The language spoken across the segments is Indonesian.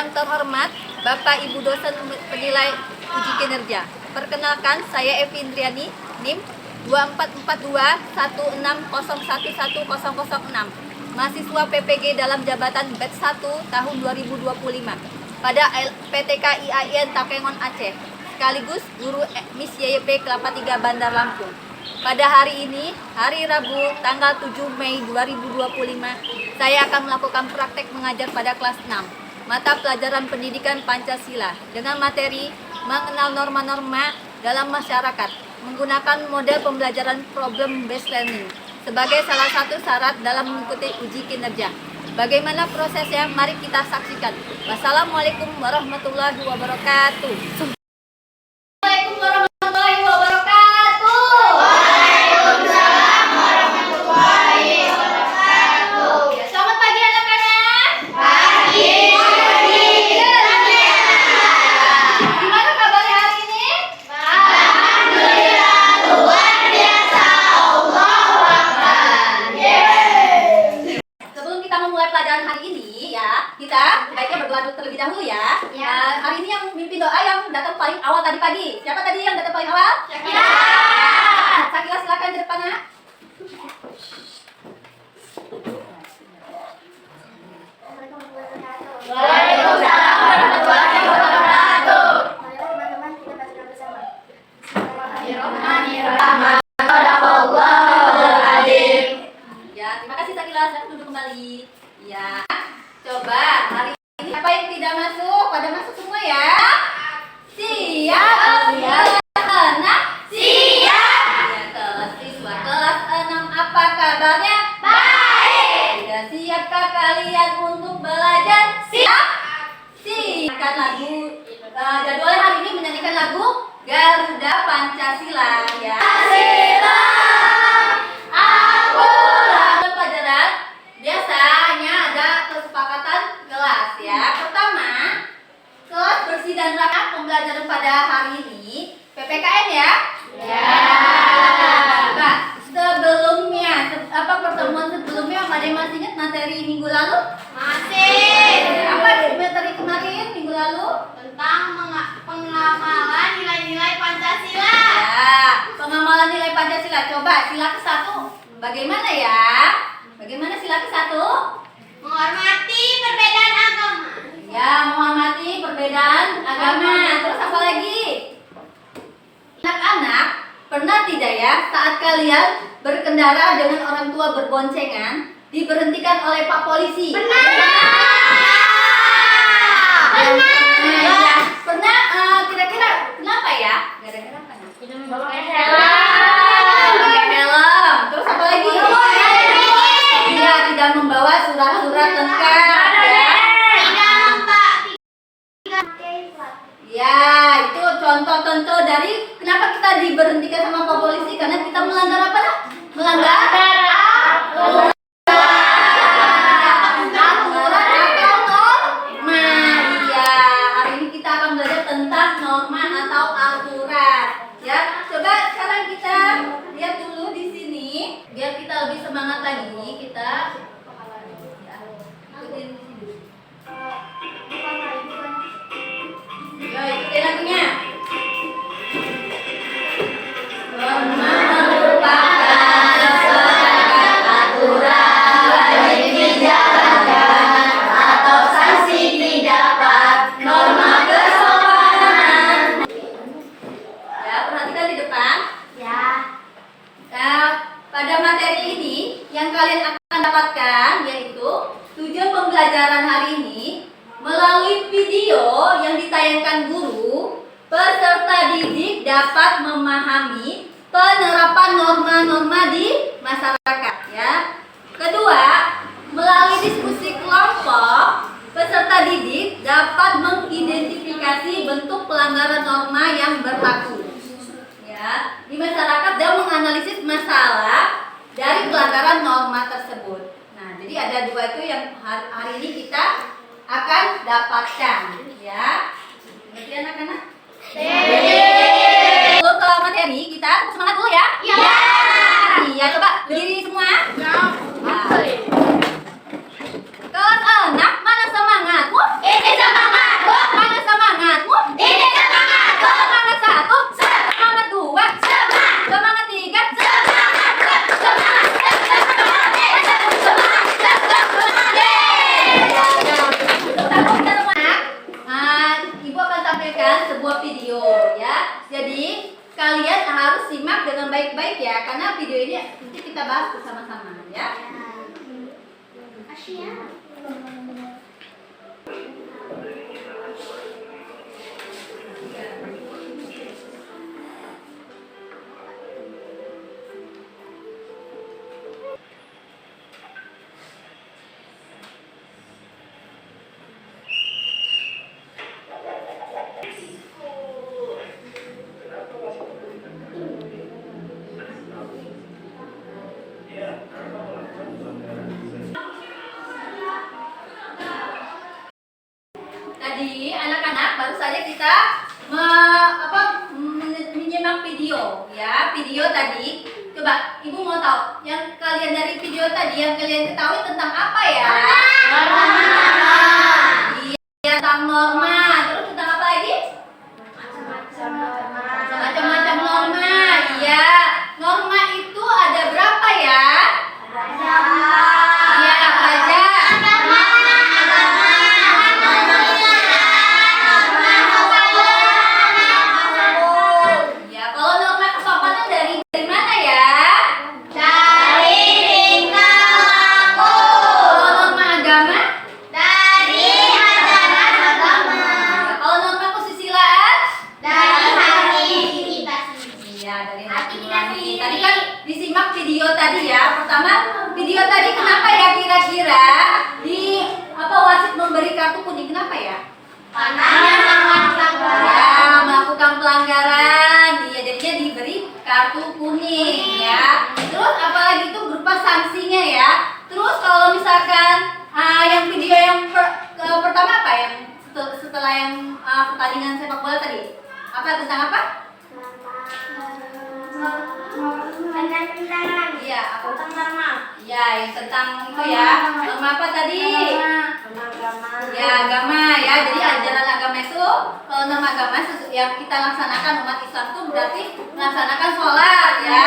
Yang terhormat Bapak Ibu dosen penilai uji kinerja. Perkenalkan, saya Evi Indriani, NIM 244216011006, mahasiswa PPG dalam jabatan batch 1 tahun 2025 pada PTK IAIN Takengon Aceh, sekaligus guru Miss YYP Kelapa 3 Bandar Lampung. Pada hari ini, hari Rabu, tanggal 7 Mei 2025, saya akan melakukan praktek mengajar pada kelas 6, mata pelajaran pendidikan Pancasila, dengan materi mengenal norma-norma dalam masyarakat, menggunakan model pembelajaran problem based learning sebagai salah satu syarat dalam mengikuti uji kinerja. Bagaimana prosesnya? Mari kita saksikan. Wassalamualaikum warahmatullahi wabarakatuh. Assalamualaikum warahmatullahi wabarakatuh. Waalaikumsalam warahmatullahi wabarakatuh. Ya, selamat pagi anak-anak. Pagi. Gimana kabarnya hari ini? Alhamdulillah, luar biasa. Allahu Akbar. Sebelum kita memulai pelajaran hari ini, ya, kita baiknya berdoa terlebih dahulu ya. Hari ini yang mimpin doa yang datang paling awal tadi pagi. Siapa tadi yang datang paling awal? Sakila. Sakila, silakan ke depan, Nak. Waalaikumsalam warahmatullahi wabarakatuh. Mari teman-teman kita baca bersama. Bismillahirrahmanirrahim. Ya, terima kasih Sakila. Saya duduk kembali. Ya, coba hari ini apa yang tidak masuk? Pada masuk semua ya? Siap. Ya, anak. Siap. Ya, kelas siswa kelas 6, apa kabarnya? Baik. Sudah siapkah kalian untuk belajar? Siap. Siapkan lagu. Jadwalnya hari ini menyanyikan lagu Garuda Pancasila ya. Pancasila. Pelajaran biasanya ada kesepakatan kelas ya. Pertama, kelas bersih dan rapat pembelajaran pada hari ini PPKN ya. Ya. Nah, pertemuan sebelumnya ada yang masih ingat materi minggu lalu? Masih. Apa materi kemarin minggu lalu? Tentang pengamalan nilai-nilai Pancasila. Ya, pengamalan nilai Pancasila. Coba sila ke-1. Bagaimana ya? Bagaimana sila ke-1? Menghormati perbedaan agama. Ya, menghormati perbedaan agama. Terus apa lagi? Anak-anak, pernah tidak ya saat kalian berkendara dengan orang tua berboncengan diberhentikan oleh Pak Polisi? Benar. Ya, pernah. Kira-kira kenapa ya? Gara-gara apa? Pakai Pakai helm. Terus apa lagi? Iya, tidak membawa surat-surat lengkap ya. Ya, itu contoh-contoh dari kenapa kita diberhentikan sama Pak Polisi, karena kita melanggar apa? Melanggar aturan atau norma. Iya, hari ini kita akan belajar tentang norma atau aturan. Ya, coba sekarang kita lihat dulu di sini biar kita lebih semangat lagi. Kita ikutin di sini. Yo, ikutin lagunya. Norma merupakan sebagai aturan wajib dijalankan atau sanksi didapat. Norma kesopanan. Ya, perhatikan di depan. Ya. Nah, pada materi ini yang kalian akan dapatkan yaitu tujuan pembelajaran hari ini. Melalui video yang ditayangkan guru, peserta didik dapat memahami penerapan norma-norma di masyarakat ya. Kedua, melalui diskusi kelompok, peserta didik dapat mengidentifikasi bentuk pelanggaran norma yang berlaku ya di masyarakat dan menganalisis masalah dari pelanggaran norma tersebut. Nah, jadi ada dua itu yang hari ini kita akan dapatkan ya. Ngerti anak-anak? Sebelum ke materi kita semangat dulu ya. Iya. Iya, coba berdiri semua. Nah. Kelas 6 mana semangatmu? Ini semangat. kalian harus simak dengan baik-baik ya, karena video ini nanti kita bahas bersama-sama ya. Kasih ya. Tadi anak-anak baru saja kita menyimak video ya, video tadi. Coba ibu mau tahu yang kalian dari video tadi yang kalian ketahui tentang apa ya? Iya, tentang norma. Terus tentang apa lagi? Macam-macam norma. Iya, norma itu ada berapa ya? Iya, aja. Ya, kalau norma kesopanan dari mana ya? Dari tingkah laku. Kalau norma agama? Dari ajaran agama. Kalau norma kesusilaan? Dari hati kita sendiri. Iya, dari Hati kita nurani. sendiri. Tadi kan disimak video tadi ya. Pertama, video tadi kenapa ya kira-kira di wasit memberi kartu kuning? Kenapa ya? Karena melakukan Ya, melakukan pelanggaran. Iya, jadinya diberi kartu kuning ya. Terus apalagi itu berupa sanksinya ya. Terus kalau misalkan yang video yang pertama apa yang setelah yang pertandingan sepak bola tadi? Apa tentang apa? Iya, apa? Tentang norma. Ya, yang tentang itu ya. Norma apa tadi? Ya, agama ya. Jadi ajaran agama itu, kalau norma agama yang kita laksanakan umat Islam itu berarti melaksanakan sholat ya,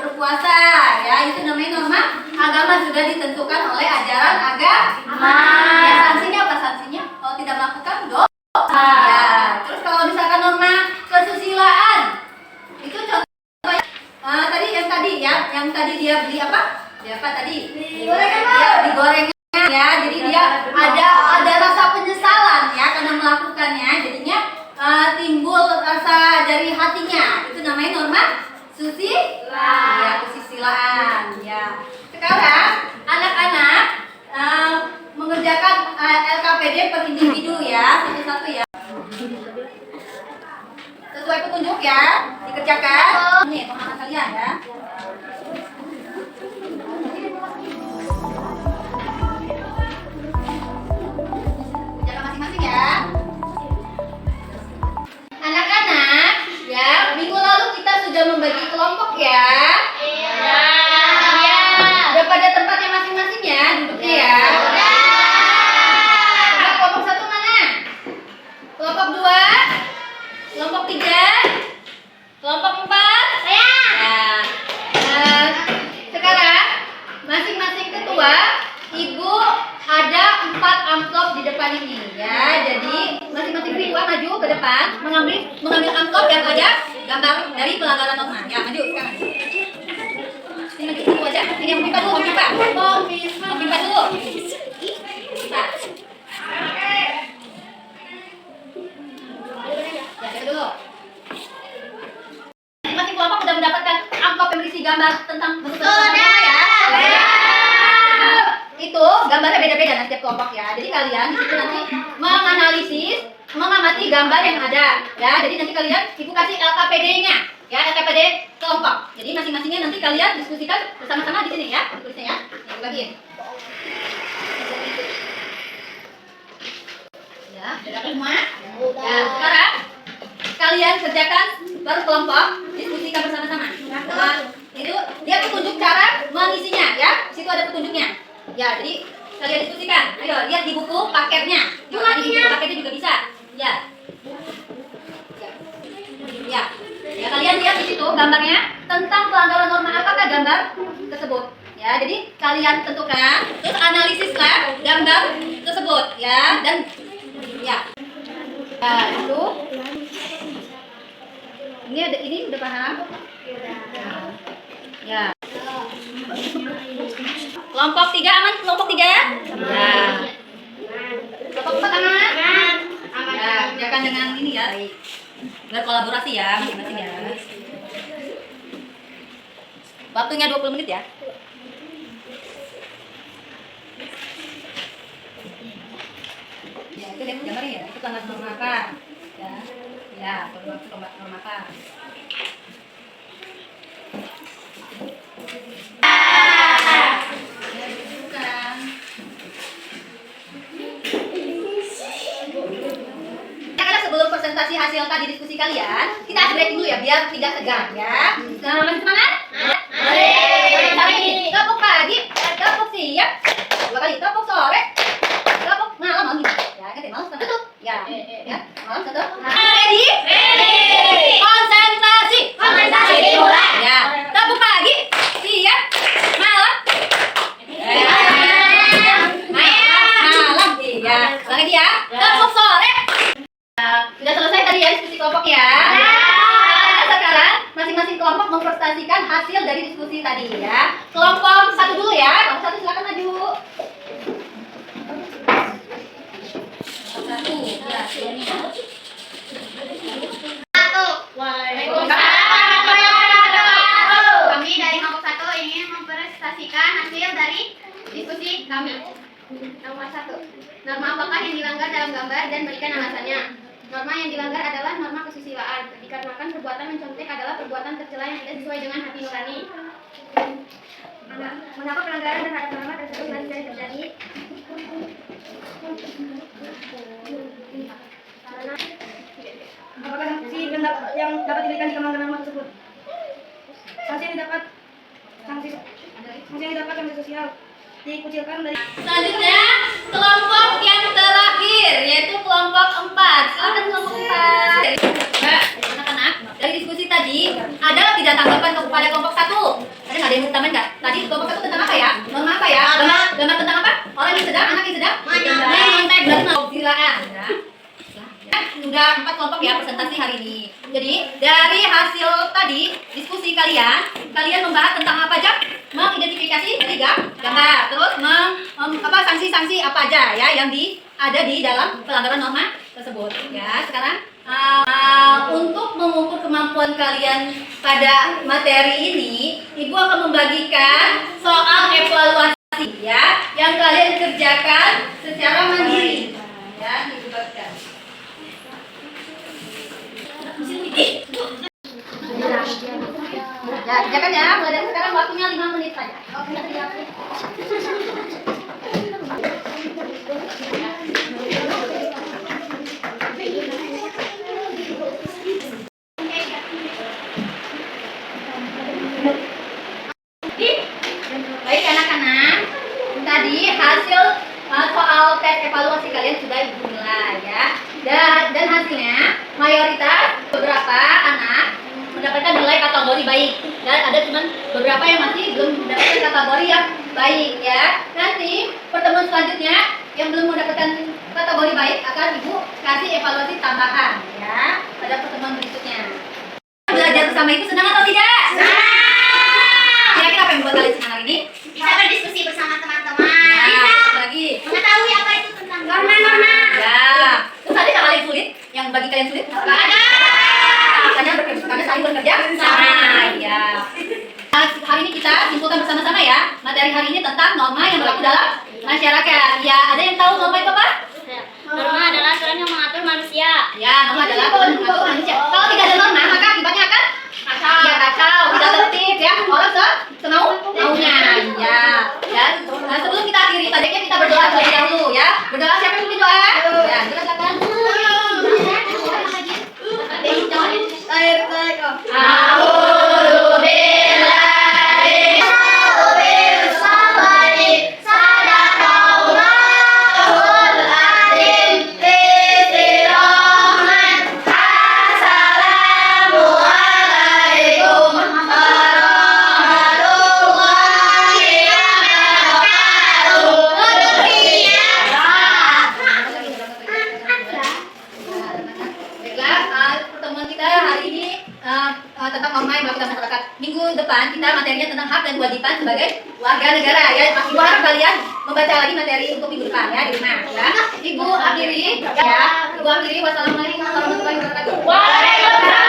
berpuasa ya. Itu namanya norma agama, sudah ditentukan oleh ajaran agama. Ya, sanksinya apa sanksinya? Kalau tidak melakukan dosa. Ya. Terus kalau misalkan norma kesusilaan, itu contoh yang tadi dia beli apa? Dia apa tadi? Digoreng ya. Jadi dia ada rasa penyesalan ya karena melakukannya. Jadinya timbul rasa dari hatinya. Itu namanya norma ya, kesusilaan ya. Sekarang anak-anak mengerjakan LKPD per individu ya, satu-satu ya. Sesuai petunjuk ya, dikerjakan. Nih, teman-teman kalian ya. Kerjakan masing-masing ya. Anak-anak, ya, minggu lalu kita sudah membagi kelompok ya. Iya. Udah pada tempatnya masing-masing ya, duduknya ya. Nah, kelompok satu mana? Kelompok 2? Kelompok 3? Kelompok 4? Nah, sekarang masing-masing ketua, ibu ada 4 amplop di depan ini ya. Jadi masing-masing ketua maju ke depan mengambil amplop yang ada gambar dari pelanggaran norma. Ya, maju sekarang. Ini maju dulu aja. Ini yang pipa dulu, Om Pipa. Om Pipa dulu. Pipa. Ya, coba dulu. Masing-masing kelompok sudah mendapatkan amplop yang berisi gambar tentang bentuk norma ya. Itu gambarnya beda-beda nanti setiap kelompok ya. Jadi kalian di situ nanti menganalisis, mengamati gambar yang ada ya. Jadi nanti kalian ibu kasih LKPD-nya ya, LKPD kelompok. Jadi masing-masingnya nanti kalian diskusikan bersama-sama di sini ya. Tulisnya ya. Yang bagiin. Ya, sudah semua? Ya, sekarang kalian kerjakan baru kelompok, diskusikan bersama-sama. Nah, itu dia petunjuk cara mengisinya ya. Di situ ada petunjuknya. Ya, jadi kalian diskusikan. Ayo lihat di buku paketnya. Di buku paketnya juga bisa. Ya. Ya. Ya, kalian lihat di situ gambarnya tentang pelanggaran norma apakah gambar tersebut. Ya, jadi kalian tentukan, terus analisislah gambar tersebut ya, dan ya. Ya, itu Ini udah paham? Ya. Kelompok 3 aman, kelompok 3 ya? Ya. Kelompok 4 aman? Ya, kerjakan dengan ini ya. Berkolaborasi ya, masing-masing ya. Waktunya 20 menit ya. Ya, itu lihat gambarnya ya. Itu tanggal norma apa? Ya. Ya, norma apa? Sebelum presentasi hasil tadi diskusi kalian, kita break dulu ya biar tidak tegang ya. Masih semangat? Mari. Topuk pagi, topuk siang, 2 kali topuk sore, topuk malam gitu. Ya, kan malam satu. Ya. Ya, malam satu. Ready? Konsentrasi. Mulai. Ya. Topuk pagi, siang, malam. Malam. Ya. Lagi ya. Topuk sore. Sudah selesai tadi ya diskusi kelompok ya. Sekarang masing-masing kelompok mempresentasikan hasil dari diskusi tadi ya. Kelompok 1 dulu ya. Kelompok 1 silakan maju. Kelompok 1. Ya, ini. Kami dari kelompok 1 ingin mempresentasikan hasil dari diskusi kami. Nomor 1. Norma apakah yang dilanggar dalam gambar dan berikan alasannya. Norma yang dilanggar adalah norma kesusilaan, dikarenakan perbuatan mencontek adalah perbuatan tercela yang tidak sesuai dengan hati nurani. Mengapa pelanggaran terhadap norma tersebut masih sering terjadi? Apakah sanksi yang dapat diberikan jika melanggar norma tersebut? Sanksi yang didapat sanksi sosial dikucilkan dari. Selanjutnya kelompok yang terakhir yaitu kelompok 4. Silakan kelompok 4. Nah, anak-anak, dari diskusi tadi ada tidak tanggapan kepada kelompok 1? Ada nggak ada yang utamain nggak? Tadi kelompok 1 tentang apa ya? Norma apa ya? Gambar tentang apa? Orang yang sedang, anak yang sedang menyantai berarti silaan ya. Sudah 4 kelompok ya presentasi hari ini. Jadi dari hasil tadi diskusi kalian membahas tentang apa aja? Mengidentifikasi gambar, terus sanksi-sanksi apa aja ya yang ada di dalam pelanggaran norma tersebut ya. Sekarang untuk mengukur kemampuan kalian pada materi ini, Ibu akan membagikan soal evaluasi ya yang kalian kerjakan secara mandiri ya. Ibu bagikan. Ya, kerjakan ya. Mulai dari sekarang waktunya 5 menit saja. Baik anak-anak, tadi hasil soal tes evaluasi kalian sudah Ibu nilai ya. Dan hasilnya mayoritas beberapa anak mendapatkan nilai kategori baik dan ada cuma beberapa yang masih belum mendapatkan kategori yang baik ya. Nanti pertemuan selanjutnya yang belum mendapatkan kategori baik akan Ibu kasih evaluasi tambahan ya pada pertemuan berikutnya. Belajar bersama itu senang atau tidak? Senang. Kira-kira apa yang membuat kalian senang hari ini? Bisa berdiskusi bersama teman-teman. Nah, apa lagi? Mengetahui apa itu tentang norma-norma. Ya. Terus ada hal yang sulit yang bagi kalian sulit? Gak ada. Karena saling bekerja sama ya. Hari ini kita simpulkan bersama-sama ya. Materi hari ini tentang norma yang berlaku dalam masyarakat. Ya, ada yang tahu norma itu apa? Norma adalah aturan yang mengatur manusia. Ya, norma adalah aturan yang mengatur manusia. Kalau tidak ada norma, maka akibatnya akan kacau. Ya, kacau, tidak tertib ya. Orang semau-maunya. Ya. Ya. Nah, sebelum kita akhiri, tadinya kita berdoa terlebih dahulu ya. Berdoa siapa yang memimpin doa? Ya, silakan. ramai melakukan masyarakat. Minggu depan kita materinya tentang hak dan kewajiban sebagai warga negara ya. Ibu harap kalian membaca lagi materi untuk minggu depan ya di rumah ya. Ibu akhiri ya. Ibu akhiri. Wassalamualaikum warahmatullahi wabarakatuh. Waalaikumsalam.